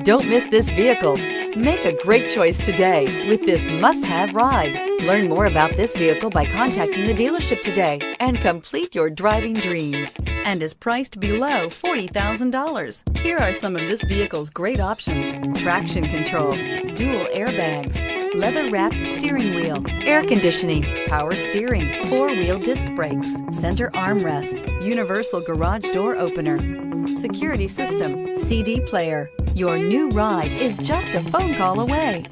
Don't miss this vehicle. Make a great choice today with this must-have ride. Learn more about this vehicle by contacting the dealership today and complete your driving dreams. And is priced below $40,000. Here are some of this vehicle's great options: traction control, dual airbags, leather-wrapped steering wheel, air conditioning, power steering, four-wheel disc brakes, center armrest, universal garage door opener, security system, CD player. Your new ride is just a phone call away.